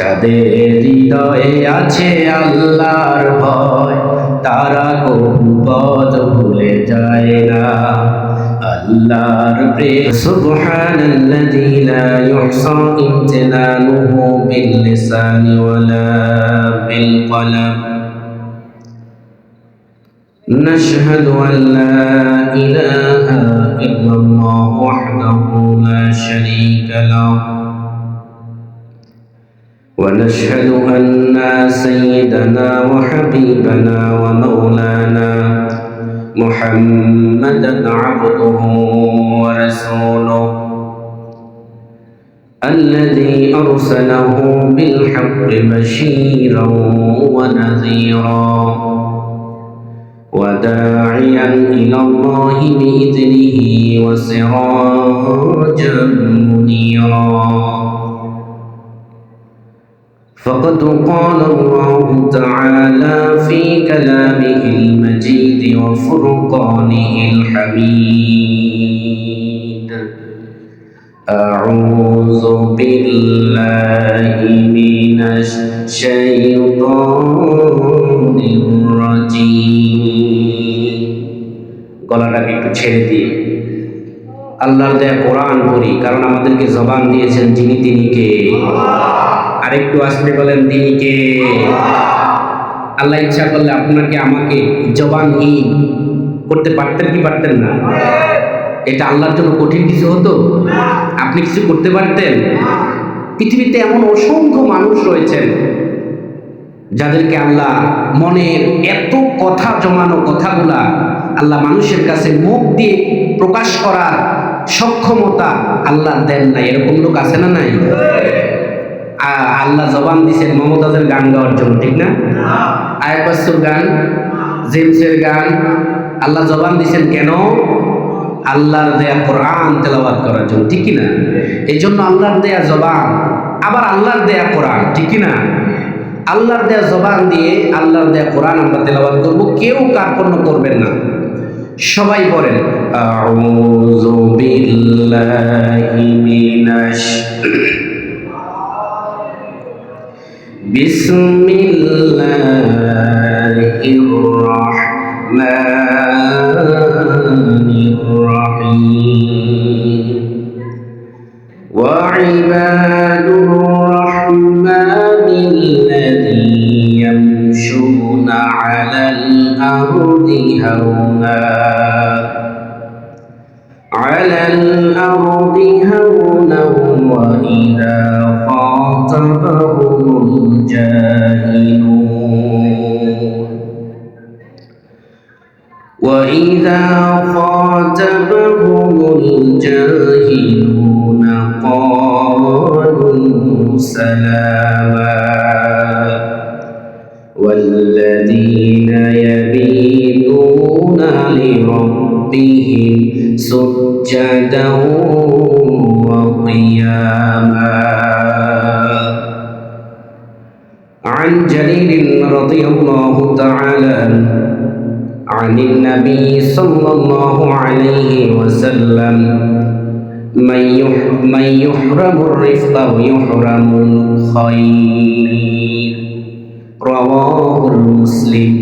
যাদের হৃদয়ে আছে আল্লাহর ভয় তারা কবু পথ ভুলে যায় না। আল্লাহর প্রেম সুবহানাল্লাযী লা ইহসা ইমতিনানুহু বিল লিসানি ওয়ালা বিল কলম। نشهد أن لا إله إلا الله وحده لا شريك له ونشهد أن سيدنا وحبيبنا ومولانا محمدا عبده ورسوله الذي أرسله بالحق بشيرا ونذيرا وداعيا إلى الله بإذنه وسراجا منيرا. فقد قال الله تعالى في كلامه المجيد وفرقانه الحميد: أعوذ بالله من الشيطان الرجيم. গলাটাকে একটু ছেড়ে দিয়ে আল্লাহর দেয়া কোরআন পড়ি, কারণ আমাদেরকে জবান দিয়েছেন যিনি তিনি কে। আরেকটু আসতে বলেন তিনি কে। আল্লাহ ইচ্ছা করলে আপনাকে আমাকে জবানহীন করতে পারতেন কি পারতেন না? এটা আল্লাহর জন্য কঠিন কিছু হতো? আপনি কিছু করতে পারতেন? পৃথিবীতে এমন অসংখ্য মানুষ রয়েছেন যাদেরকে আল্লাহ মনের এত কথা জমানো কথাগুলা আল্লাহ মানুষের কাছে মুখ দিয়ে প্রকাশ করার সক্ষমতা আল্লাহ দেন নাই। এরকম লোক আছে না নাই? আল্লাহ জবান দিয়েছেন মমতাজের গান গাওয়ার জন্য, ঠিক না? আয়াবাসুর গান, জেমসের গান, আল্লাহ জবান দিয়েছেন কেন? আল্লাহর দেয়া কোরআন তেলাওয়াত করার জন্য, ঠিক না? এই জন্য আল্লাহর দেয়া জবান, আবার আল্লাহর দেয়া কোরআন, ঠিক না? আল্লাহর দেয়া জবান দিয়ে আল্লাহর দেয়া কোরআন আমরা তেলাওয়াত করব, কেউ কার্পণ্য করবেন না। সবাই বলেন আউযু বিল্লাহি মিনাশ বিসমিল্লাহির রাহমানির রাহিম। ওয়া ইবাদুর রাহমানিল্লাযী ইয়ামশুনা আলাল আরদি হাওনা ওয়া ইযা খাতাবাহুমুল জাহিলুন وَإِذَا خَاطَبَهُمُ الْجَاهِلُونَ قَالُوا سَلَامًا وَالَّذِينَ يَبِيتُونَ لِرَبِّهِمْ سُجَّدًا وَقِيَامًا. عن جرير رضي الله تعالى عنه عن النبي صلى الله عليه وسلم من يحرم الرفق ويحرم الخير. رواه مسلم.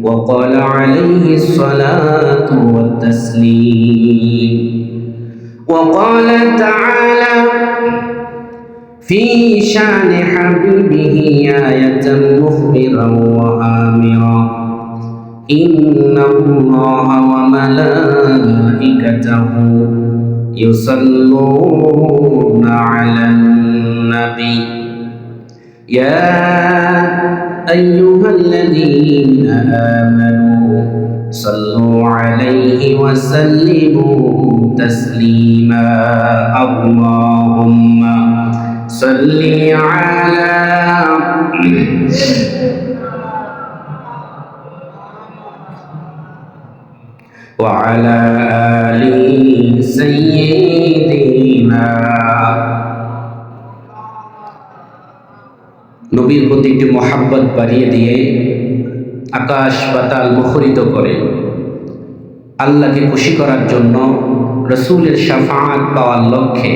وقال عليه الصلاة والتسليم. وقال تعالى في شان حبيبه آية مخبرا وآمرا: إن الله وملائكته يصلون على النبي يا أيها الذين آمنوا صلوا عليه وسلموا تسليما. اللهم صل على وعلى آل سيدنا. নবীর প্রতি একটি মহাব্বত বাড়িয়ে দিয়ে আকাশ পাতাল মুখরিত করে আল্লাহকে খুশি করার জন্য রাসূলের শাফাআত পাওয়ার লক্ষ্যে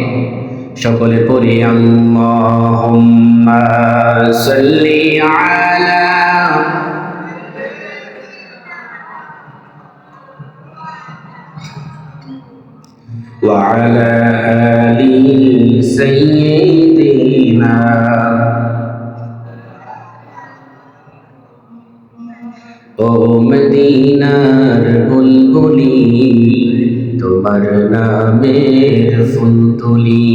সকলে পড়ি আল্লাহুম্মা সাল্লি আলা ওয়া আলা আলি সাইয়্যিদিনা। ও মদিনার বুলবুলি তোমার নামের ফুল তুলি।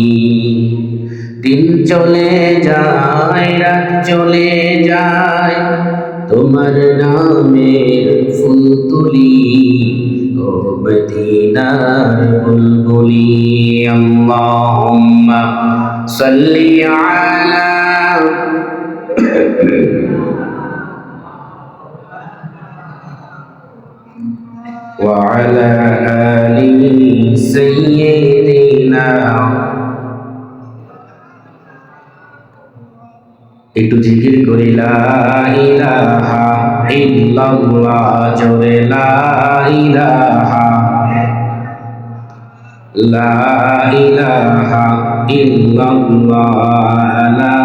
দিন চলে যায় রাত চলে যায় তোমার নামের ফুল তুলি। ও মদিনার বুলবুলি আল্লাহুম্মা সাল্লি আলা وعلى آل سيدنا। একটু জিকির করি লা ইলাহা ইল্লাল্লাহ, জোরে লা ইলাহা ইল্লাল্লাহ, লা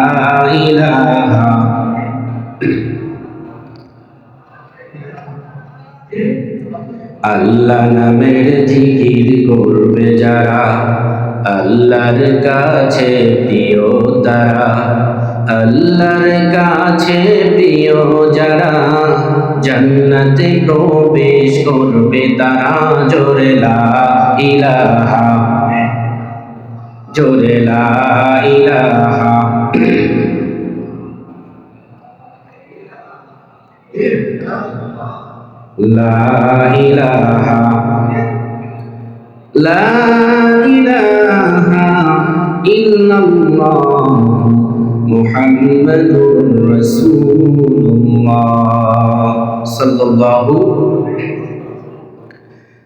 ইলাহা। আল্লাহ নামের জিকির করবে যারা, আল্লাহর কাছে প্রিয় তারা। আল্লাহর কাছে প্রিয় যারা, জান্নাতে প্রবেশ করবে তারা। জোরে লা ইলাহা, জোরে লা ইলাহা। লা ইলাহা লা ইলাহা ইল্লাল্লাহ মুহাম্মাদুর রাসূলুল্লাহ সাল্লাল্লাহু।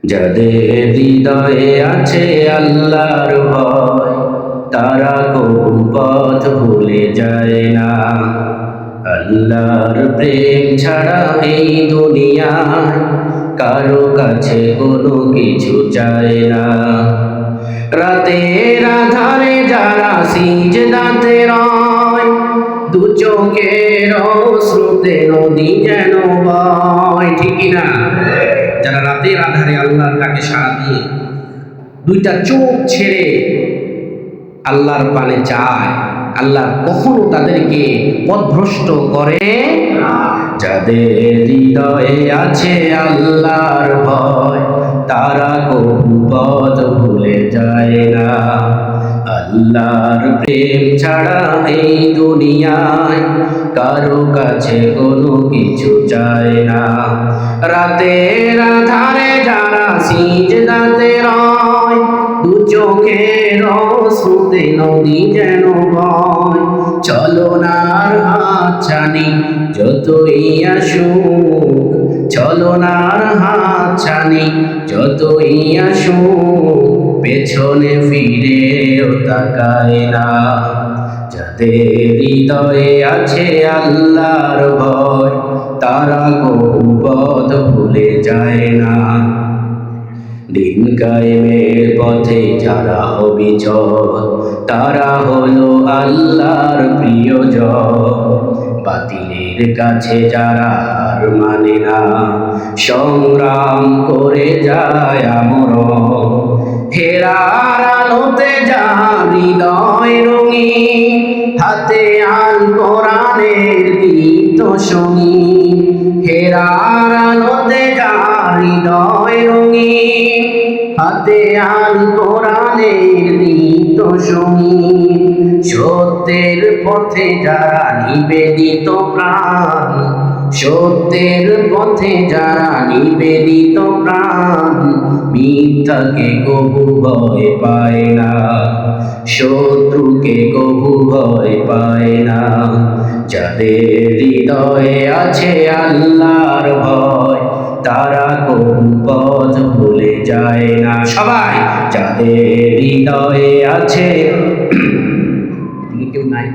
যাদের হৃদয়ে আছে আল্লাহর ভয়, তারা কবু পথ ভুলে যায় না। আল্লাহর প্রেম ছাড়া এই দুনিয়ায় কারো কাছে কোনো কিছু চায় না। রাতের আধারে যারা সিজদাতে রয়, দু চোখের অশ্রুতে নদী যেন বয়। ঠিক না? যারা রাতের আধারে আল্লাহর ডাকে সাড়া দিয়ে দুইটা চোখ ছেড়ে আল্লাহর পানে চায়, আল্লাহ কখনো তাদেরকে পথভ্রষ্ট করে না। যাদের হৃদয়ে আছে আল্লাহর ভয়, তারা কবু পথ ভুলে যায় না। আল্লাহর প্রেম ছাড়া এই দুনিয়ায় কারো কাছে কোনো কিছু চায় না। রাতের আধারে যারা সিজদাতে রয়, দু চোখের অশ্রুতে নদী যেন বয়। চলনার হাত ছানি যতই আসুক, চলনার হাত ছানি যতই আসুক, পেছনে ফিরেও তাকায় না। যাদের হৃদয়ে আছে আল্লাহর ভয়, তারা কবু পথ ভুলে যায় না। দিন কায়েমের পথে যারা অবিচল, তারা হলো আল্লাহর প্রিয়জন। বাতিলের কাছে যারা হার মানে না, সংগ্রাম করে যায় আমরণ। হেরার আলোতে যার হৃদয় রঙিন, হাতে আল কোরআনের গীত সঙ্গীন। হেরার আলোতে যার হৃদয় রঙিন, হাতে আল কোরআনের গীত সঙ্গীন। সত্যের পথে যারা নিবেদিত প্রাণ, সত্যের পথে যারা নিবেদিত প্রাণ, মিথ্যাকে কবু ভয় পায় না, শত্রুকে কবু ভয় পায় না। যাদের হৃদয়ে আছে আল্লাহর ভয়, তারা কবু পথ ভুলে যায় না। সবাই যাদের হৃদয়ে আছে, কেউ নাই,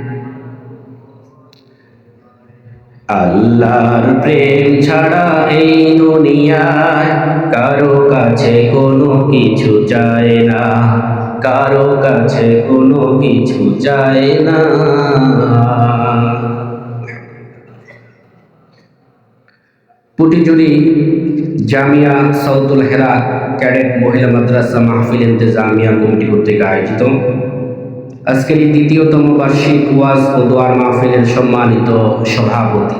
আল্লাহর প্রেম ছাড়া এই দুনিয়ায় কারো কাছে কোনো কিছু চায় না, কারো কাছে কোনো কিছু চায় না। পুটিজুরি জামিয়া সাউদুল হেরা ক্যাডেট মহিলা মাদ্রাসা মাহফিল ইন্তেজামিয়া কমিটি কর্তৃক আয়োজিত আজকের এই দ্বিতীয়তম বার্ষিক ওয়াজ ও দোয়ার মাহফিলের সম্মানিত সভাপতি,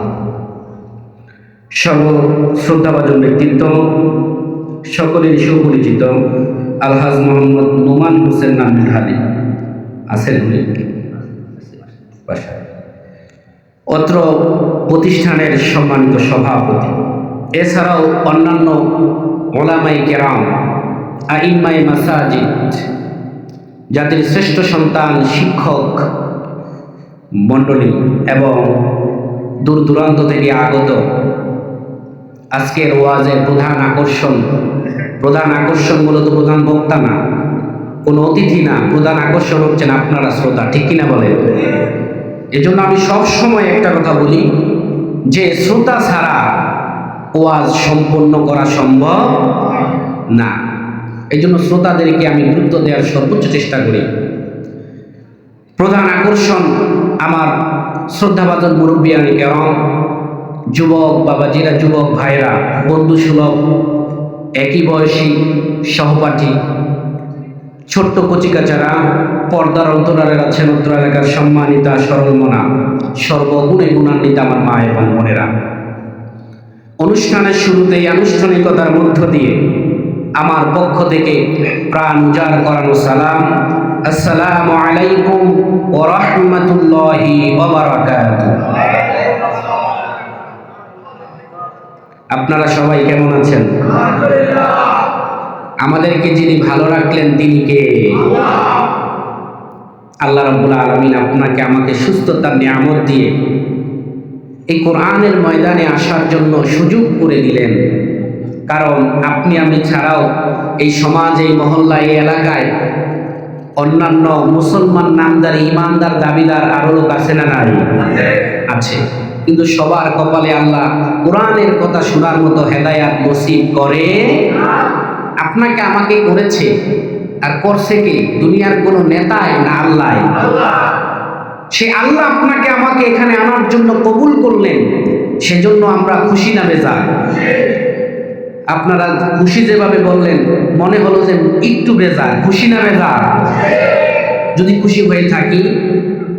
সর্বশ্রদ্ধাভাজন ব্যক্তিত্ব, সকলের সুপরিচিত আলহাজ মোহাম্মদ নোমান হোসেন নামিল হালি আছেন উনি অত্র প্রতিষ্ঠানের সম্মানিত সভাপতি, এছাড়াও অন্যান্য ওলামাই কেরাম, আইম্মায়ে মাসাজিদ, জাতির শ্রেষ্ঠ সন্তান, শিক্ষক মণ্ডলী এবং দূর দূরান্ত থেকে আগত আজকের ওয়াজের প্রধান আকর্ষণ মূলত প্রধান বক্তা না, কোনো অতিথি না, প্রধান আকর্ষণ হচ্ছেন আপনারা শ্রোতা, ঠিক কিনা বলেন? এজন্য আমি সব সময় একটা কথা বলি যে শ্রোতা ছাড়া ওয়াজ সম্পন্ন করা সম্ভব না। এই জন্য শ্রোতাদেরকে আমি গুরুত্ব দেওয়ার সর্বোচ্চ চেষ্টা করি। প্রধান আকর্ষণ আমার শ্রদ্ধাভাজন মুরব্বিয়ান কেরাম, যুবক বাবাজিরা, যুবক ভাইরা, বন্ধু সুলভ, একই বয়সী সহপাঠী, ছোট্ট কচিকাচারা, পর্দার অন্তরালের আছেন উত্তর এলাকার সম্মানিতা সরলমনা, সর্বগুণে গুণান্বিত আমার মা এবং বোনেরা, অনুষ্ঠানের শুরুতেই আনুষ্ঠানিকতার মধ্য দিয়ে আমার পক্ষ থেকে প্রাণ উজাড় করানো সালাম, আসসালামু আলাইকুম ওয়া রাহমাতুল্লাহি ওয়া বারাকাতুহু। আপনারা সবাই কেমন আছেন? আমাদেরকে যিনি ভালো রাখলেন তিনি কে? আল্লাহ রাব্বুল আলামিন আপনাকে আমাকে সুস্থতার নিয়ামত দিয়ে এই কোরআনের ময়দানে আসার জন্য সুযোগ করে দিলেন। কারণ আপনি আমি ছাড়াও এই সমাজ, এই মহল্লা, এই এলাকায় অন্যান্য মুসলমান নামদার, ইমানদার, দাবিদার আরো লোক আছে না নাই? আছে। কিন্তু সবার কপালে আল্লাহ কোরআনের কথা শোনার মতো হেদায়াত নসিব করে আপনাকে আমাকে করেছে। আর করছে কে? দুনিয়ার কোন নেতায় না আল্লাহ? সে আল্লাহ আপনাকে আমাকে এখানে আনার জন্য কবুল করলেন, সেজন্য আমরা খুশি না বেজার? আপনারা খুশি যেভাবে বললেন মনে হলো যে একটু বেজার। খুশি না বেজার? যদি খুশি হয়ে থাকি,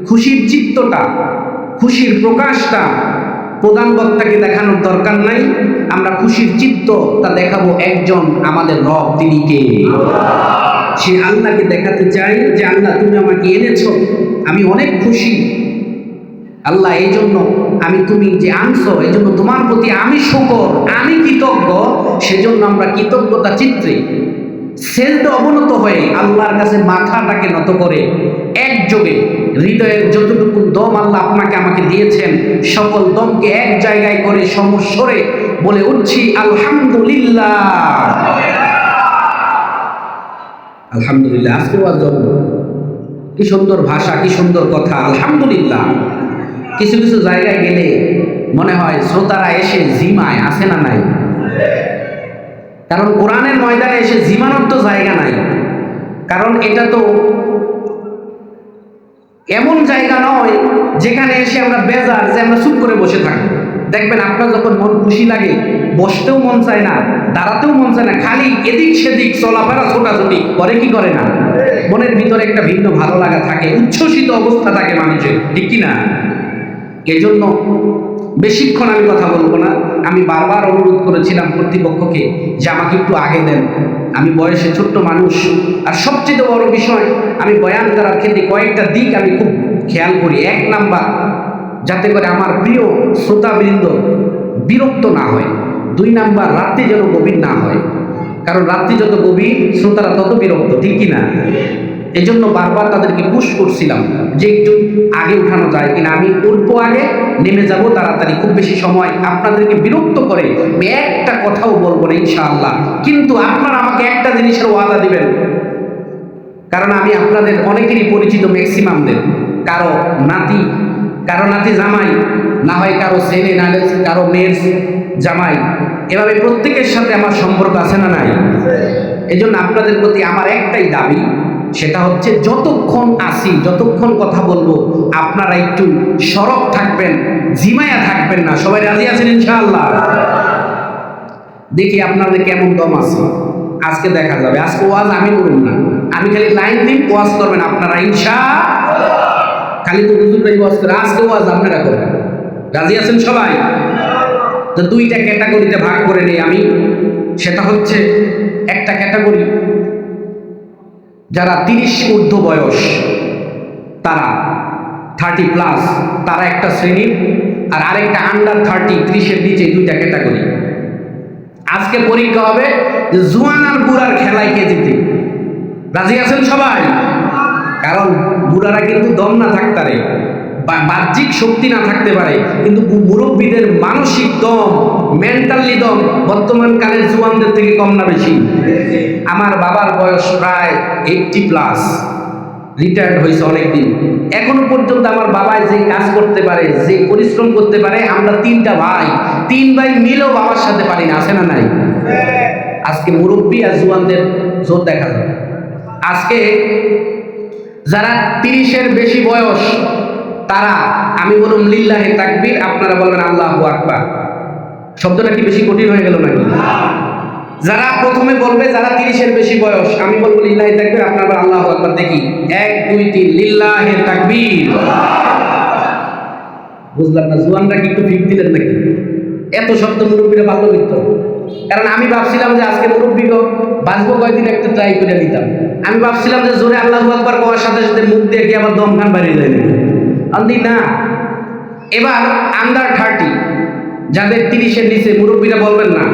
খুশির চিত্তটা, খুশির প্রকাশটা প্রধান বক্তাকে দেখানোর দরকার নাই। আমরা খুশির চিত্তটা দেখাবো একজন আমাদের রব, তিনি কে? সে আল্লাহকে দেখাতে চাই যে আল্লাহ তুমি আমাকে এনেছো, আমি অনেক খুশি আল্লাহ, এই জন্য আমি তুমি যে আনছো এই জন্য তোমার প্রতি আমি শুকর, আমি কৃতজ্ঞ। সেজন্য আমরা কৃতজ্ঞতা চিত্রে সেজদা অবনত হয়ে আল্লাহর কাছে মাথাটাকে নত করে একযোগে হৃদয়ের যতটুকু দম আল্লাহ আপনাকে আমাকে দিয়েছেন সকল দমকে এক জায়গায় করে সমস্বরে বলে উঠছি আলহামদুলিল্লাহ, আলহামদুলিল্লাহ। আজকে কি সুন্দর ভাষা, কি সুন্দর কথা, আলহামদুলিল্লাহ। কিছু কিছু জায়গায় গেলে মনে হয় শ্রোতারা এসে জিমায়, আছে না নাই? কারণ কোরআনের ময়দানে এসে জিমানোর তো জায়গা নাই। কারণ এটা তো এমন জায়গা নয় যেখানে এসে আমরা বেজার যে আমরা চুপ করে বসে থাকবো। দেখবেন আপনার যখন মন খুশি লাগে বসতেও মন চায় না, দাঁড়াতেও মন চায় না, খালি এদিক সেদিক চলাফেরা, ছোটাছুটি করে, কি করে না? মনের ভিতরে একটা ভিন্ন ভালো লাগা থাকে, উচ্ছ্বসিত অবস্থা থাকে মানুষের, ঠিক কি না? এই জন্য বেশিক্ষণ আমি কথা বলবো না। আমি বারবার অনুরোধ করেছিলাম কর্তৃপক্ষকে যে আমাকে একটু আগে দেন, আমি বয়সে ছোট্ট মানুষ। আর সবচেয়ে বড় বিষয়, আমি বয়ান করার ক্ষেত্রে কয়েকটা দিক আমি খুব খেয়াল করি। এক নাম্বার, যাতে করে আমার প্রিয় শ্রোতাবৃন্দ বিরক্ত না হয়। দুই নাম্বার, রাত্রি যেন গভীর না হয়, কারণ রাত্রি যত গভীর শ্রোতারা তত বিরক্ত, ঠিক কিনা? এই জন্য বারবার তাদেরকে পুশ করছিলাম যে একটু আগে উঠানো যায় কিনা। আমি উঠবো আগে, নেমে যাব তাড়াতাড়ি, খুব বেশি সময় আপনাদেরকে বিরক্ত করে আমি একটা কথাও বলবো না ইনশাআল্লাহ। কিন্তু আপনারা আমাকে একটা জিনিসের ওয়াদা দিবেন, কারণ আমি আপনাদের অনেকেরই পরিচিত, ম্যাক্সিমামদের কারো নাতি জামাই, না হয় কারো ছেলে, না কারো মেয়ের জামাই, এভাবে প্রত্যেকের সাথে আমার সম্পর্ক আছে না নাই? এই জন্য আপনাদের প্রতি আমার একটাই দাবি, সেটা হচ্ছে যতক্ষণ আসি, যতক্ষণ কথা বলবো আপনারা একটু সরব থাকবেন, জিমায়া থাকবেন না। সবাই রাজি আছেন ইনশাআল্লাহ? দেখি আপনাদের কেমন দম আছে, আজকে দেখা যাবে। আজকে ওয়াজ আমি করুন না, আমি খালি লাইন দিন, ওয়াজ করবেন আপনারা খালি তো হুজুররাই ওয়াজ করে, আজকে ওয়াজ আপনারা করবেন। রাজি আছেন সবাই? তো দুইটা ক্যাটাগরিতে ভাগ করে নেই আমি। সেটা হচ্ছে, একটা ক্যাটাগরি যারা 30 ঊর্ধ্ব বয়স, তারা 30+, তারা একটা শ্রেণী, আর আরেকটা আন্ডার 30, 30-এর নিচে, দুইটা ক্যাটাগরি। আজকে পরীক্ষা হবে যে জুয়ান আর বুড়ার খেলায় কে জিতে। রাজি আছেন সবাই? কারণ বুড়ারা কিন্তু দম না থাকতে পারে, বাহ্যিক শক্তি না থাকতে পারে, কিন্তু মুরব্বীদের মানসিক দম, মেন্টালি দম বর্তমান কালের জুয়ানদের থেকে কম না বেশি? আমার বাবার বয়স প্রায় 80+, রিটায়ার্ড হয়েছে অনেকদিন। এখনো পর্যন্ত আমার বাবা যে কাজ করতে পারে, যে পরিশ্রম করতে পারে, আমরা 3 ভাই মিলেও বাবার সাথে পারি না। আছে না নাই? আজকে মুরব্বী আর জুয়ানদের জোর দেখা যাবে। আজকে যারা 30-এর বেশি বয়স, তারা, আমি বলুন লিল্লাহে তাকবীর, আপনারা বলবেন আল্লাহু আকবার। শব্দটা কি বেশি কঠিন হয়ে গেল নাকি? যারা প্রথমে বলবে, যারা 30-এর বেশি বয়স, আমি বলবো লিল্লাহে তাকবীর, আপনারা আল্লাহু আকবার। দেখি 1 2 3, লিল্লাহে তাকবীর। বুঝলাম না, জুয়ানরা কি একটু ফিক দিলেন নাকি? এত শব্দ মুরব্বীরা ভালো করতো। কারণ আমি ভাবছিলাম যে আজকে মুরব্বীকে বাঁচবো কয়েকদিন, একটু ট্রাই করে নিতাম। আমি ভাবছিলাম যে জোরে আল্লাহু আকবার বলার সাথে সাথে মুখ দিয়ে কি আবার দম খান বাড়িয়ে যায় না। এবার আন্ডার 30, যাদের 30-এর নিচে, মুরব্বীরা বলবেন না,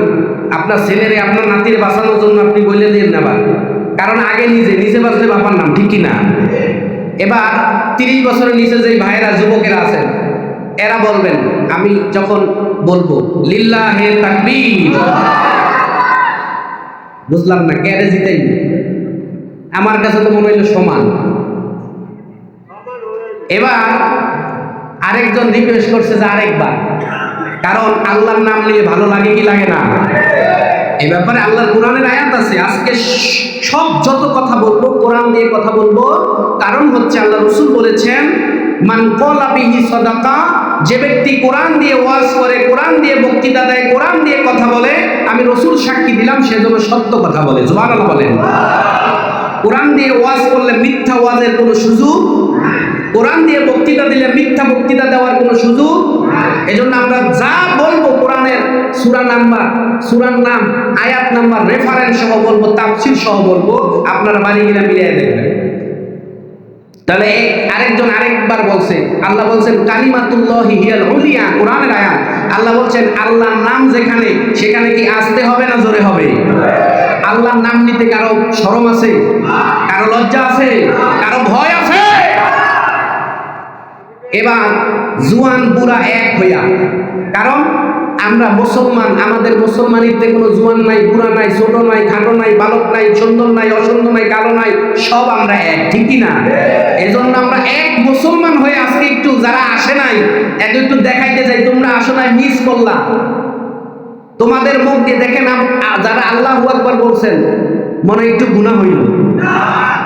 আপনার ছেলেরে, আপনার নাতিরে বাঁচানোর জন্য আপনি বলে দিন না, কারণ আগে নিজে বাঁচলে বাবার নাম, ঠিক কিনা? এবার 30 বছরের নিচে যে ভাইয়েরা, যুবকেরা আছেন, এরা বলবেন, আমি যখন বলবো লিল্লাহে তাকবীর, বুঝলাম না কে জিতাই? আমার কাছে তো মনে হইল সমান। এবার আরেকজন রিকোয়েস্ট করছে যে আরেকবার, কারণ আল্লাহর নাম নিয়ে ভালো লাগে কি লাগে না? এ ব্যাপারে আল্লাহর কোরআনের আয়াত আছে। আজকে সব যত কথা বলবো কোরআন দিয়ে কথা বলবো, কারণ হচ্ছে আল্লাহ রাসূল বলেছেন, মান ক্বালা বিহি সাদাকা, যে ব্যক্তি কোরআন দিয়ে ওয়াজ করে, কোরআন দিয়ে বক্তৃতা দেয়, কোরআন দিয়ে কথা বলে, আমি রাসূল সাক্ষী দিলাম সে যেন সত্য কথা বলে। সুবহানাল্লাহ বলেন। কোরআন দিয়ে ওয়াজ করলে মিথ্যা ওয়াজের কোনো সুযোগ, কোরআন দিয়ে বক্তৃতা দিলে মিথ্যা বক্তৃতা দেওয়ার কোনো সুযোগ। এজন্য আমরা যা বলবো কোরআনের সূরা নাম্বার, সূরার নাম, আয়াত নাম্বার, রেফারেন্স সহ বলবো, তাফসীর সহ বলবো, আপনারা বাড়ি গিয়ে মিলিয়ে দেখবেন। তাহলে আরেকজন আরেকবার বলছে, আল্লাহ বলছেন কালিমাতুল্লাহি হিয়াল উলিয়া, কোরআনের আয়াত। আল্লাহ বলছেন আল্লাহর নাম যেখানে, সেখানে কি আসতে হবে না জোরে হবে? আল্লাহর নাম নিতে কারো শরম আছে? কারো লজ্জা আছে? কারো ভয় আছে? এবার জুয়ান বুড়া এক হইয়া, কারণ আমরা মুসলমান, আমাদের মুসলমানিতে কোনো জুয়ান নাই, বুড়া নাই, ছোট নাই, খাটো নাই, বালক নাই, সুন্দর নাই, অসুন্দর নাই, কালো নাই, সব আমরা এক, ঠিক না? এজন্য আমরা এক মুসলমান হয়ে আজকে একটু যারা আসে নাই, একটু দেখাইতে যাই, তোমরা আসো নাই, মিস করলা। তোমাদের মুখ দিয়ে দেখেন, যারা আল্লাহু আকবার বলছেন, মনে একটু গুনাহ হইল,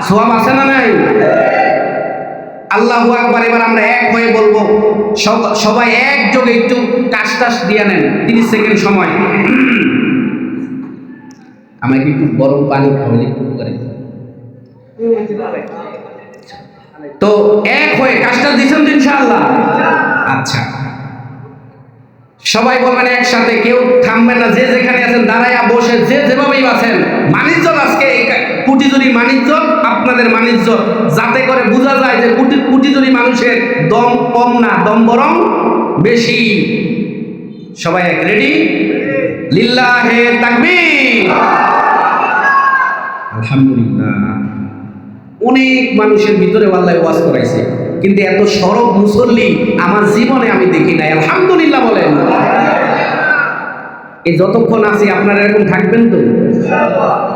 সওয়াব আছে না নাই? আল্লাহু আকবার। এবার আমরা এক হয়ে বলবো, সবাই একযোগে একটু কাশ দিয়ে নেন, 30 সেকেন্ড সময়। আমাকে একটু গরম পানি খাওয়ালে একটু করে। তো এক হয়ে কাশটা দিচ্ছেন তো ইনশাআল্লাহ? আচ্ছা, সবাই বলবেন একসাথে, কেউ থামবেন না, যে যেখানে আছেন দাঁড়ায়া বসে যে যেভাবেই আছেন। মানিজ্জত আজকে কুটিজুরি মানিজ্জত, আপনাদের মানিজ্জত, যাতে করে বোঝা যায় যে কুটিজুরি মানুষের দম কম না, দম বরং বেশি। সবাই এক, রেডি? লিল্লাহে তাকবীর। আলহামদুলিল্লাহ, অনেক মানুষের ভিতরে আল্লাহ ওয়াজ করাইছে, কিন্তু এত সরব মুসল্লি আমার জীবনে আমি দেখি নাই। আলহামদুলিল্লাহ বলেন। এই যতক্ষণ আছি আপনারা এরকম থাকবেন তো?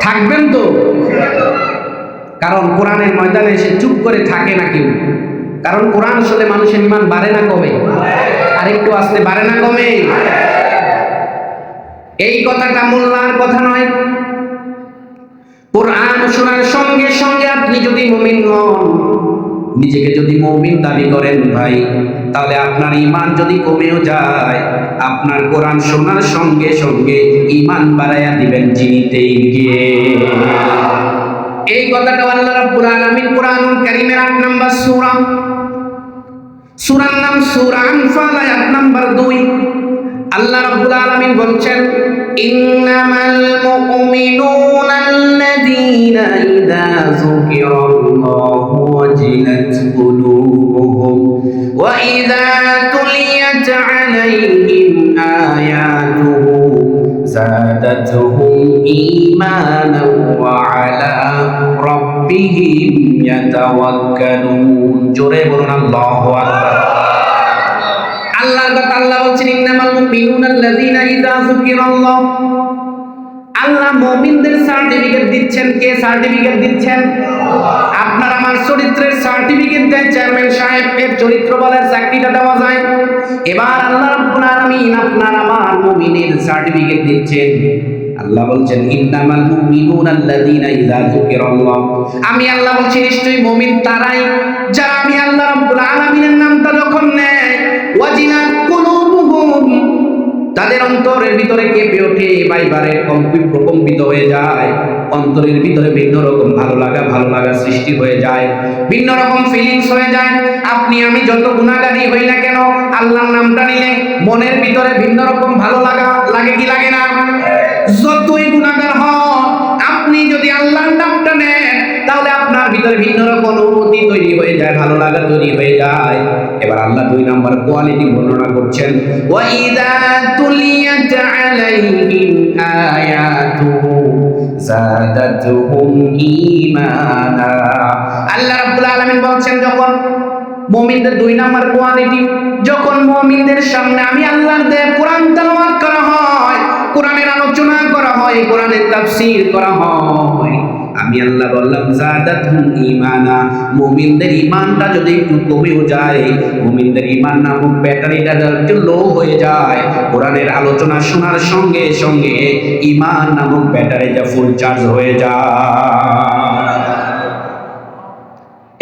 থাকবেন তো? কারণ কোরআনের ময়দানে এসে চুপ করে থাকে না কেউ। কারণ কোরআন আসলে মানুষের ঈমান বাড়ে না কমে? আরেকটু আসতে বাড়ে না কমে? এই কথাটা মোল্লার কথা নয়। কোরআন শোনার সঙ্গে সঙ্গে আপনি যদি মুমিন হন, নিজেকে যদি মুমিন দাবি করেন, ভাই তাহলে আপনার ঈমান যদি কমেও যায়, আপনার কোরআন শোনার সঙ্গে সঙ্গে ঈমান বাড়ায়া দিবেন যিনি কে। এই কথাটা আল্লাহ রাব্বুল আলামিন কোরআনুল কারীমের 8 নম্বর সূরা, সূরার নাম সূরা আনফাল, আয়াত নাম্বার 2। আল্লাহ রাব্বুল আলামিন বলছেন, ইন্নামাল মুমিনুনা আল্লাযীনা ইযা যুকিরাল্লাহু ওয়াজিলাত কুলুবুহুম ওয়া ইযা তুলিয়াত আলাইহিম আয়াতুহু যাদাতুহুম ঈমানান ওয়া আলা রাব্বিহিম ইয়াতাওয়াক্কালুন। জোরে বলুন আল্লাহু আকবার। আল্লাহর কথা আল্লাহ বলছেন, ইন্নামাল মুমিনুনা আল্লাযীনা ইযা যুকিরাল্লাহ। আল্লাহ মুমিনদের সার্টিফিকেট দিচ্ছেন। কে সার্টিফিকেট দিচ্ছেন? আপনার আমার চরিত্রের সার্টিফিকেট দেন চেয়ারম্যান সাহেব, এর চরিত্র বলের চাকরিটা দেওয়া যায়। এবার আল্লাহ রাব্বুল আলামিন আপনার আমার মুমিনের সার্টিফিকেট দিচ্ছেন। আল্লাহ বলছেন, ইন্নামাল মুমিনুনা আল্লাযীনা ইযা যুকিরাল্লাহ। আমি আল্লাহ বলছি নিশ্চয়ই মুমিন তারাই যারা আমি আল্লাহ রাব্বুল আলামিনের নামটা যখন নেয়, ওয়াজিলাত কুলুবুহুম, তাদের অন্তরের ভিতরে কেঁপে ওঠে, বাইবারে প্রকম্পিত হয়ে যায়, অন্তরের ভিতরে ভিন্ন রকম ভালো লাগা সৃষ্টি হয়ে যায়, ভিন্ন রকম ফিলিংস হয়ে যায়। আপনি আমি যত গুনাহগারী হই না কেন, আল্লাহর নামটা নিলে মনের ভিতরে ভিন্ন রকম ভালো লাগে কি লাগে না? যতই গুনাহগার হন, আপনি যদি আল্লাহর নামটা নেন, তাহলে আপনার ভিতরে ভিন্ন রকম অনুভূতি তৈরি হয়ে যায়, ভালো লাগা তৈরি হয়ে যায়। এবার আল্লাহ 2 নাম্বার কোয়ালিটি বর্ণনা করছেন, ওয়া ইযা তুলিয়াত আলাইহিম আয়াতুহু যাদাতুহুম ঈমানা। আল্লাহ রাব্বুল আলামিন বলছেন, যখন মুমিনদের 2 নাম্বার কোয়ালিটি, যখন মুমিনদের সামনে আমি আল্লাহর দেয়া কোরআন তেলাওয়াত করা হয়, কোরআনের আলোচনা করা হয়, কোরআনের তাফসীর করা হয়, আমি আল্লাহ বললাম যাদাতুহুম ঈমানা। মুমিনদের ঈমানটা যদি একটু কমেও যায়, মুমিনদের ঈমান নামক ব্যাটারিটা একটু লো হয়ে যায়, কোরআনের আলোচনা শোনার সঙ্গে সঙ্গে ঈমান নামক ব্যাটারিটা ফুল চার্জ হয়ে যায়।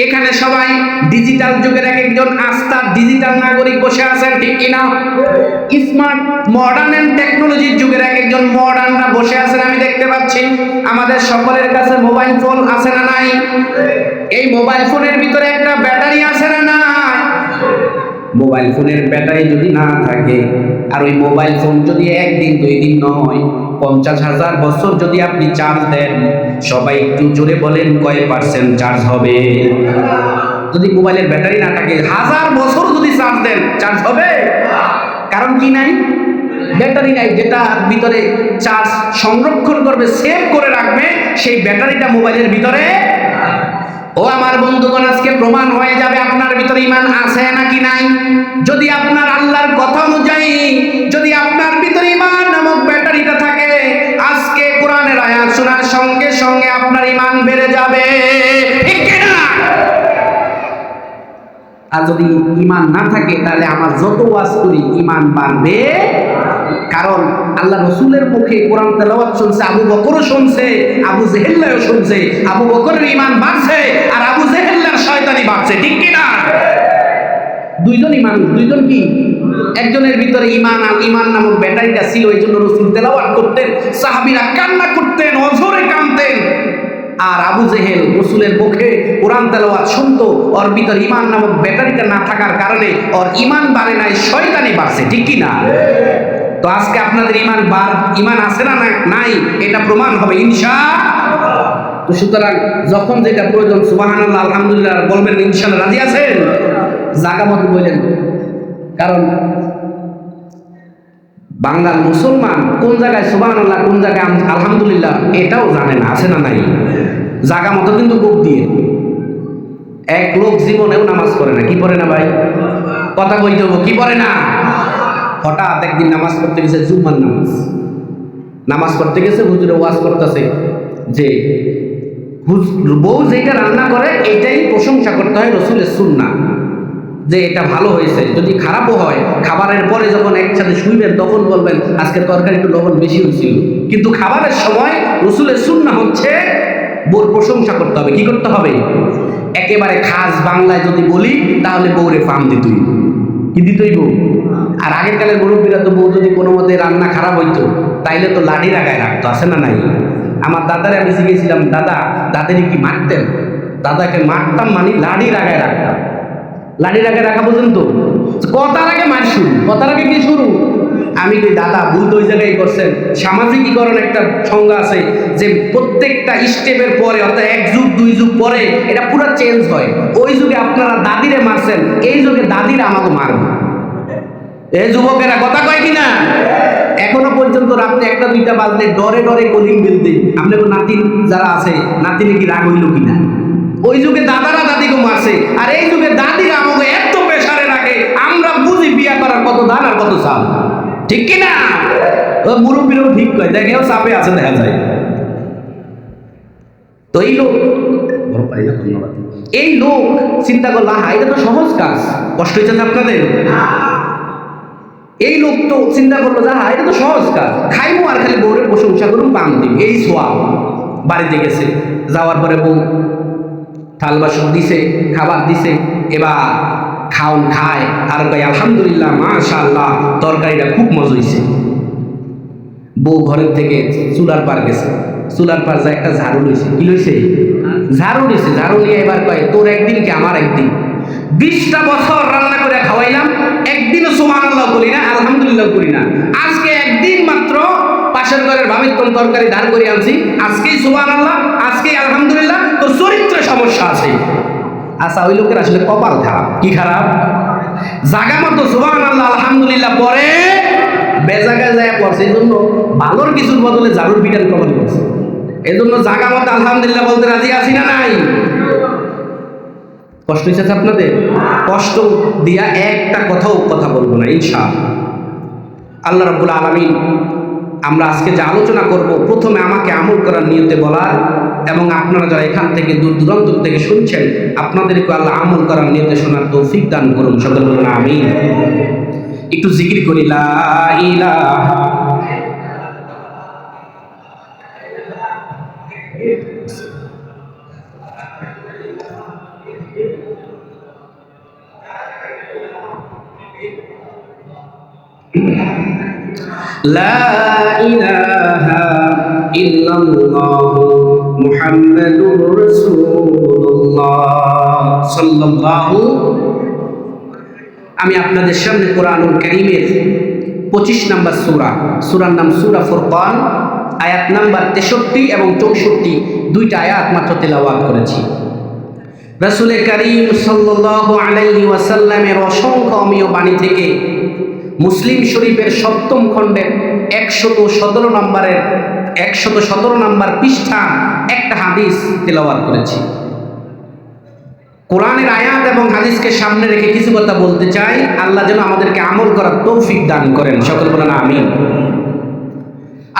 এখানে সবাই ডিজিটাল যুগের এক একজন আস্থা ডিজিটাল নাগরিক বসে আছেন, ঠিক কিনা? স্মার্ট মডার্ন এন্ড টেকনোলজির যুগের এক একজন মডার্নরা বসে আছেন, আমি দেখতে পাচ্ছি। আমাদের সকলের কাছে মোবাইল ফোন আছে না নাই? এই মোবাইল ফোনের ভিতরে একটা ব্যাটারি আছে না নাই? মোবাইল ফোনের ব্যাটারি যদি না থাকে, আর ওই মোবাইল ফোন যদি 1 দিন 2 দিন নয়, 50,000 বছর যদি আপনি চার্জ দেন, সবাই একটু জোরে বলেন কয় পার্সেন্ট চার্জ হবে? যদি মোবাইলের ব্যাটারি না থাকে, 1000 বছর যদি চার্জ দেন, চার্জ হবে? কারণ কি নাই? ব্যাটারি নাই, যেটা ভিতরে চার্জ সংরক্ষণ করবে, সেভ করে রাখবে, সেই ব্যাটারিটা মোবাইলের ভিতরে। ও আমার বন্ধুগণ, আজকে প্রমাণ হয়ে যাবে আপনার ভিতরে ঈমান আছে নাকি নাই। যদি আপনার আল্লাহর কথা অনুযায়ী যদি আপনার ভিতরে ঈমান নামক ব্যাটারিটা থাকে, আজকে কোরআনের আয়াত শোনার সঙ্গে সঙ্গে আপনার ঈমান বেড়ে যাবে, ঠিক কি না? আর যদি ঈমান না থাকে, তাহলে আমার যত ওয়াজ করি ঈমান বাড়বে। কারণ আল্লাহ রাসূলের মুখে কোরআন তেলাওয়াত শুনছে, আবু বকরও শুনছে, আবু জেহেলও শুনছে। আবু বকরের ঈমান বাড়ছে আর আবু জেহেলের শয়তানি বাড়ছে, ঠিক কি না? দুইজনই মানুষ, দুইজন কি? একজনের ভিতরে ঈমান আর ঈমান নামক ব্যাটারিটা ছিল, এই জন্য রাসূল তেলাওয়াত করতেন, সাহাবীরা কান্না করতেন, অঝরে কাঁদতেন। আর আবু জেহেল রাসূলের মুখে কোরআন তেলাওয়াত শুনতো, ওর ভিতর ঈমান নামক ব্যাটারিটা না থাকার কারণে ওর ঈমান বাড়ে নাই, শয়তানি বাড়ছে, ঠিক কি না? তো আজকে আপনাদের ঈমান আছে না নাই, এটা প্রমাণ হবে ইনশাআল্লাহ। তো সুতরাং যখন যেটা প্রয়োজন সুবহানাল্লাহ আলহামদুলিল্লাহ বলবেন, ইনশাআল্লাহ। রাজি আছেন? জায়গা মতো বললেন। কারণ বাংলার মুসলমান কোন জায়গায় সুবহানাল্লাহ, কোন জায়গায় আলহামদুলিল্লাহ এটাও জানে না, আছে না নাই? জায়গা মতো কিন্তু বুক দিয়ে এক লোক জীবনেও নামাজ পড়ে না। কি পড়ে না ভাই? কথা কইতে হবো, কি পড়ে না? হঠাৎ একদিন নামাজ পড়তে গেছে, জুম্মার নামাজ পড়তে গেছে, হুজুরে ওয়াজ করতেছে যে বউ যেটা রান্না করে এটাই প্রশংসা করতে হয়, রাসূলের সুন্নাহ, যে এটা ভালো হয়েছে। যদি খারাপও হয়, খাবারের পরে যখন একসাথে শুইবেন তখন বলবেন আজকের তরকারি একটু লবণ বেশি হয়েছিল। কিন্তু খাবারের সময় রাসূলের সুন্নাহ হচ্ছে বউর প্রশংসা করতে হবে। কি করতে হবে? একেবারে খাস বাংলায় যদি বলি, তাহলে বউরে ফার্ম দিতে হইবে। কি দিতেইব। আর আগের কালের মুরব্বীরা তো বউ যদি কোনো মতে রান্না খারাপ হইতো তাইলে তো লাঠি রাখায় রাখতো, আছে না নাই? আমার দাদারে আমি শিখেছিলাম, দাদারে কি মারতেন? দাদাকে মারতাম মানে লাঠি রাখায় রাখতাম। লাঠি রাখায় রাখা পর্যন্ত কথার আগে মার শুরু, কথার আগে কি শুরু? আমি কই দাদা ভুল তো ওই জায়গায় করছেন। সামাজিকীকরণ একটা সংজ্ঞা আছে যে প্রত্যেকটা স্টেপের পরে, অর্থাৎ 1 যুগ 2 যুগ পরে এটা পুরো চেঞ্জ হয়। ওই যুগে আপনারা দাদিরে মারছেন, এই যুগে দাদিরা আমাকে মারবে। এই যুবকেরা কথা কয় কিনা? এখনো পর্যন্ত রাত্রে 1টা 2টা বাজলে ডরে ডরে কলিং বেল দেই। আপনার নাতিন যারা আছে, নাতিনে কি রাগ হইল কিনা? ওই যুগে দাদারা দাদিকে মারছে, আর এই যুগে দাদিরা আমাকে এত প্রেসারে রাখে, আমরা বুঝি বিয়া করার কত দান আর কত চাপ, ঠিক কিনা? ও মুরব্বীরাও ঠিক কয়, দেখেও চাপে আছে দেখা যায়। তো এই লোক চিন্তা করলো, হা এটা তো সহজ কাজ, কষ্ট হয়েছে না আপনাদের? এই লোক তো চিন্তা করলো, যা এটা তো সহজ কাজ, খাইবো আর খালি বউরের প্রশংসা করুন, পান দিব, এই সোয়াব। বাড়িতে গেছে, যাওয়ার পরে বউ থাল বাসন দিছে, খাবার দিছে, এবার খাওন খায় আর কয় আলহামদুলিল্লাহ মাশাআল্লাহ তরকারিটা খুব মজা হয়েছে। বউ ঘরের থেকে চুলার পার গেছে, চুলার পার যা একটা ঝাড়ু লইছে। কি লইছে? ঝাড়ু লইছে। ঝাড়ু নিয়ে এবার কয় তোর একদিন কি আমার একদিন। 20টা বছর রান্না করে খাওয়াইলাম, একদিনও সুবহানাল্লাহ বলি না, আলহামদুলিল্লাহ করি না। আজকে একদিন মাত্র পাশের ঘরের ভাবির কোন তরকারি ধার করে আনছি, আজকেই সুবহানাল্লাহ, আজকেই আলহামদুলিল্লাহ। তোর চরিত্রে সমস্যা আছে। আচ্ছা, ওই লোকের আসলে কপাল খারাপ। কি খারাপ? জাগা মতো সুবহানাল্লাহ আলহামদুলিল্লাহ পরে বেজাগায় যায় পড়ছে, এই জন্য ভালোর কিছুর বদলে জারুর পিটান কবল করছে। এই জন্য জাগা মতো আলহামদুলিল্লাহ বলতে রাজি আছি না নাই? কষ্ট হয়েছে আপনাদের? কষ্ট দিয়া একটা কথা বলবো না ইনশাআল্লাহ। আল্লাহ রাব্বুল আলামিন আমরা আজকে যে আলোচনা করব, প্রথমে আমাকে আমল করার নিয়তে বলার, এবং আপনারা যারা এখান থেকে দূর দূরান্ত থেকে শুনছেন আপনাদেরকে আল্লাহ আমল করার নিয়তে শোনার তৌফিক দান করুন। সকলে বলুন আমিন। একটু জিকির করি, লা ইলাহা লা ইলাহা ইল্লাল্লাহু মুহাম্মাদুর রাসূলুল্লাহ সাল্লাল্লাহু। আমি আপনাদের সামনে কোরআনুল কারীমের 25 নম্বর সূরার নাম সূরা ফুরকান, আয়াত নাম্বার 63 এবং 64 দুইটা আয়াত মাত্র তেলাওয়াত করেছি। রাসূল কারীম সাল্লাল্লাহু আলাইহি ওয়াসাল্লামের অসংখ্য অমীয় বাণী থেকে মুসলিম শরীফের 7ম খণ্ডের 117 নম্বর পৃষ্ঠা একটা হাদিস তেলাওয়াত করেছি। কোরআনের আয়াত এবং হাদিসকে সামনে রেখে কিছু কথা বলতে চাই। আল্লাহ যেন আমাদেরকে আমল করার তৌফিক দান করেন। সকল বলেন আমিন।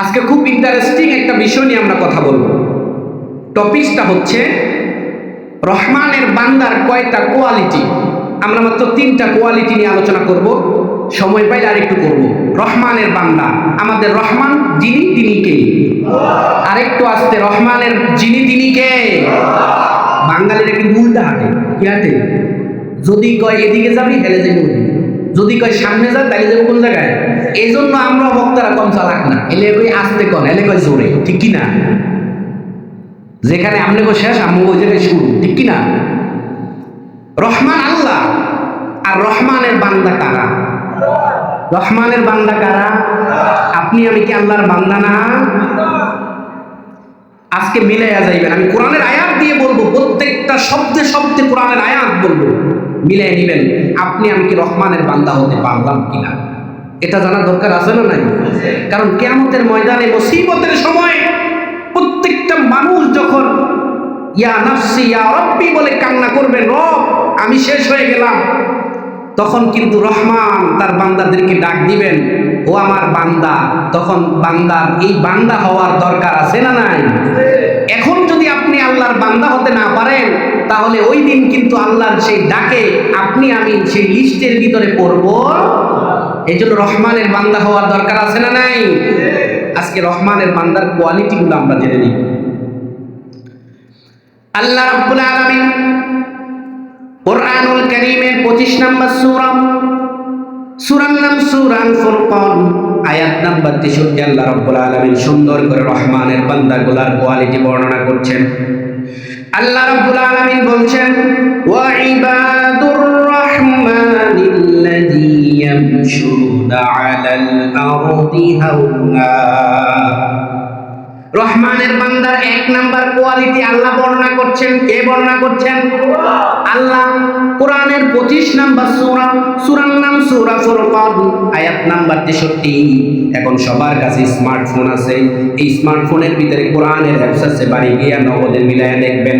আজকে খুব ইন্টারেস্টিং একটা বিষয় নিয়ে আমরা কথা বলবো। টপিকটা হচ্ছে রহমানের বান্দার কয়টা কোয়ালিটি। আমরা মাত্র 3টা কোয়ালিটি নিয়ে আলোচনা করব, সময় পাইলে আর একটু করব। রহমানের বান্দা, আমাদের রহমান যিনি তিনি কে? আরেকটু আসতে, রহমানের যিনি তিনি কে? বাঙালিরা কিন্তু উল্টা হাঁটে। কি হাঁটে? যদি কয় এদিকে যাবি হেলে যাবি ওদিকে, যদি কয় সামনে যা তাহলে যাবো কোন জায়গায়। এই জন্য আমরা বক্তারা কম চালাক না, এলে কই আসতে কন, এলে কয় জোরে, ঠিক কিনা? যেখানে আমনে কো শেষ আমগো ওই জায়গায় শুরু, ঠিক কিনা? রহমান আল্লাহ, আর রহমানের বান্দা কারা? রহমানের বান্দা কারা? আপনি আমি কি আল্লাহর বান্দা না? আজকে মিলাইয়া যাইবেন। আমি কোরআনের আয়াত দিয়ে বলবো, প্রত্যেকটা শব্দে শব্দে কোরআনের আয়াত বলবো, মিলাই নিবেন আপনি আমি কি রহমানের বান্দা হতে পারলাম কিনা। এটা জানার দরকার আছে না নাই? কারণ কিয়ামতের ময়দানে মুসিবতের সময় প্রত্যেকটা মানুষ যখন ইয়া নাফসি ইয়া রব্বি বলে কান্না করবে, রব আমি শেষ হয়ে গেলাম, তখন কিন্তু রহমান তার বান্দাদেরকে ডাক দিবেন, ও আমার বান্দা। তখন বান্দার এই বান্দা হওয়ার দরকার আছে না নাই? এখন যদি আপনি আল্লাহর বান্দা হতে না পারেন, তাহলে ওই দিন কিন্তু আল্লাহর সেই ডাকে আপনি আমি সেই লিস্টের ভিতরে পড়ব। এই জন্য রহমানের বান্দা হওয়ার দরকার আছে না নাই? আজকে রহমানের বান্দার কোয়ালিটিগুলো আমরা জেনে নিই। আল্লাহ রাব্বুল আলামিন কোরআনুল কারীমের 25 নম্বর সূরা সূরার নাম সূরাল ফুরকান, আয়াত নাম্বার 63। আল্লাহ রাব্বুল আলামিন সুন্দর করে রহমানের বান্দাগুলার কোয়ালিটি বর্ণনা করছেন। আল্লাহ রাব্বুল আলামিন বলছেন, ওয়া ইবাদুর রাহমানিল্লাযী ইয়ামশুনা আলাল আরদি হাওনা। রহমানের বান্দার এক নাম্বার কোয়ালিটি আল্লাহ বর্ণনা করছেন। কে বর্ণনা করছেন? আল্লাহ। কোরআনের 25 নাম্বার সূরা, সূরার নাম সূরা ফুরকান, আয়াত নাম্বার 63। এখন সবার কাছে স্মার্টফোন আছে, এই স্মার্টফোনের ভিতরে কোরআনের অ্যাপস আছে, বাড়ি গিয়ে নগদে মিলায়া দেখবেন।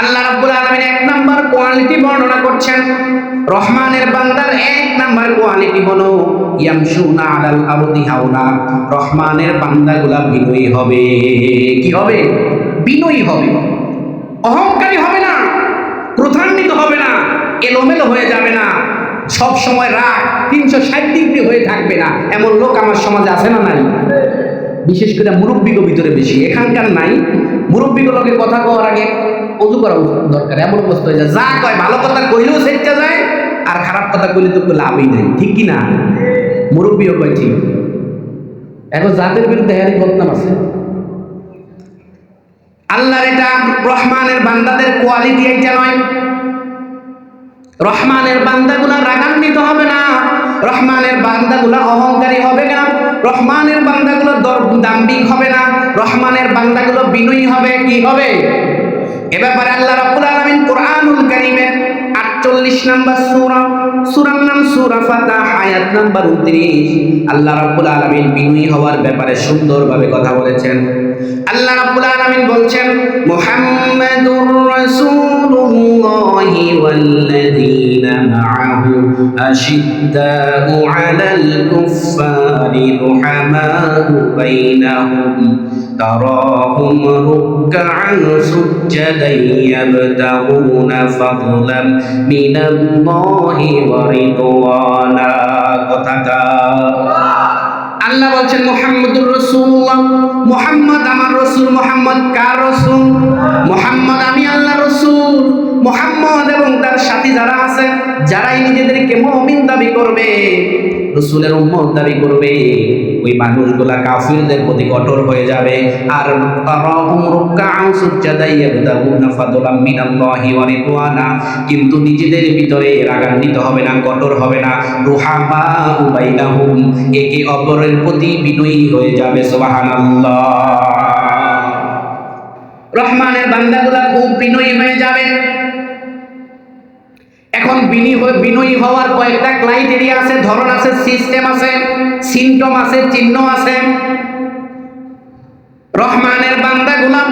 আল্লাহ রাব্বুল আলামিন এক নাম্বার কোয়ালিটি বর্ণনা করছেন। রহমানের বান্দার এক নাম্বার কোয়ালিটি হলো ইয়ামশুনা আলাল আরদি হাওনা। রহমানের বান্দাগুলা বিনয়ী হবে। কি হবে? বিনয়ী হবে, অহংকারী হবে না, ক্রোধান্বিত হবে না, এলোমেলো হয়ে যাবে না, সব সময় রাগ 360 ডিগ্রি হয়ে থাকবে না। এমন লোক আমার সমাজে আছে না নাই? বিশেষ করে মুরব্বিগো ভিতরে বেশি, এখানকার নাই। মুরব্বিগুলোকে কথা কওয়ার আগে ওযু করা দরকার। এমন অবস্থা হয়ে যায়, যা কয় ভালো কথা কইলেও সেটা যায়, আর খারাপ কথা কইলে তো লাভই নাই। ঠিক কি না? মুরব্বিও কয় ঠিক। এখন জাতের বিরুদ্ধে হ্যারি বদনাম আছে। আল্লাহর এটা রহমানের বান্দাদের কোয়ালিটি এইটা নয়। রহমানের বান্দাগুলা রাগান্বিত হবে না, রহমানের বান্দাগুলা অহংকারী হবে না, রহমানের বান্দাগুলো দাম্ভিক হবে না, রহমানের বান্দাগুলো বিনয়ী হবে। কি হবে? এ ব্যাপারে আল্লাহ রাব্বুল আলামিন কোরআনুল কারীমের 48 নাম্বার সূরা, সূরার নাম সূরা ফাতাহ, আয়াত নাম্বার 29। আল্লাহ রাব্বুল আলামিন বিনয়ী হওয়ার ব্যাপারে সুন্দরভাবে কথা বলেছেন। আল্লাহ রাব্বুল আলামিন বলছেন, মুহাম্মাদুর রাসূলুল্লাহি ওয়াল্লাযীনা মাআহু আশিদ্দাউ আলাল কুফফারি রুহামাউ বাইনাহুম তারাহুম রুকআন সুজ্জাদান ইয়াবতাগুনা ফাদলান মিনাল্লাহি ওয়া রিদওয়ানা। কথাটা আল্লাহ বলছেন মুহাম্মাদুর রাসূলুল্লাহ, মুহাম্মদ আমার রাসূল। মুহাম্মদ কার রাসূল? মুহাম্মদ আমি আল্লাহর রাসূল। মুহাম্মদ এবং তার সাথী যারা আছে, যারাই নিজেদেরকে মুমিন দাবি করবে, রাসূলের উম্মত দাবি করবে, ওই মানুষগুলা কাফিরদের প্রতি কঠোর হয়ে যাবে। আর তারাহুম রুকআন সুজ্জাদান ইয়াবতাগুনা ফাদলাম মিনাল্লাহি ওয়া রিদওয়ানা, কিন্তু নিজেদের ভিতরে রাগান্বিত হবে না, কঠোর হবে না। রুহামাউ বাইনাহুম, একে অপরের প্রতি বিনয়ী হয়ে যাবে। সুবহানাল্লাহ। রহমানের বান্দাগুলা খুব বিনয়ী হয়ে যাবে। এখন বিনয়ী হওয়ার কয়েকটা ক্রাইটেরিয়া আছে, ধরন আছে, সিস্টেম আছে, সিম্পটম আছে, চিহ্ন আছে। রহমানের বান্দাগুলা,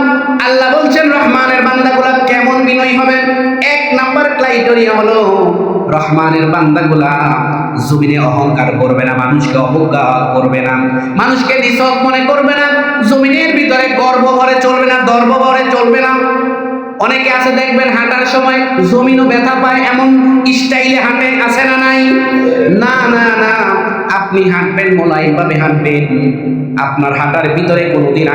আল্লাহ বলছেন রহমানের বান্দাগুলা কেমন বিনয়ী হবে। এক নাম্বার ক্রাইটেরিয়া হলো রহমানের বান্দাগুলা জমিনে অহংকার করবে না, মানুষকে অবজ্ঞা করবে না, মানুষকে নিছক মনে করবে না, জমিনের ভিতরে গর্ব ভরে চলবে না, দর্ব ভরে চলবে না। অনেকে আছে দেখবেন হাঁটার সময় জমিনও ব্যথা পায়, এমন স্টাইলে হাঁটে, আছে না নাই? না না না, আপনি হাঁটবেন মোলায়েম ভাবে হাঁটবেন, আপনার হাঁটার ভিতরে কোনোদিন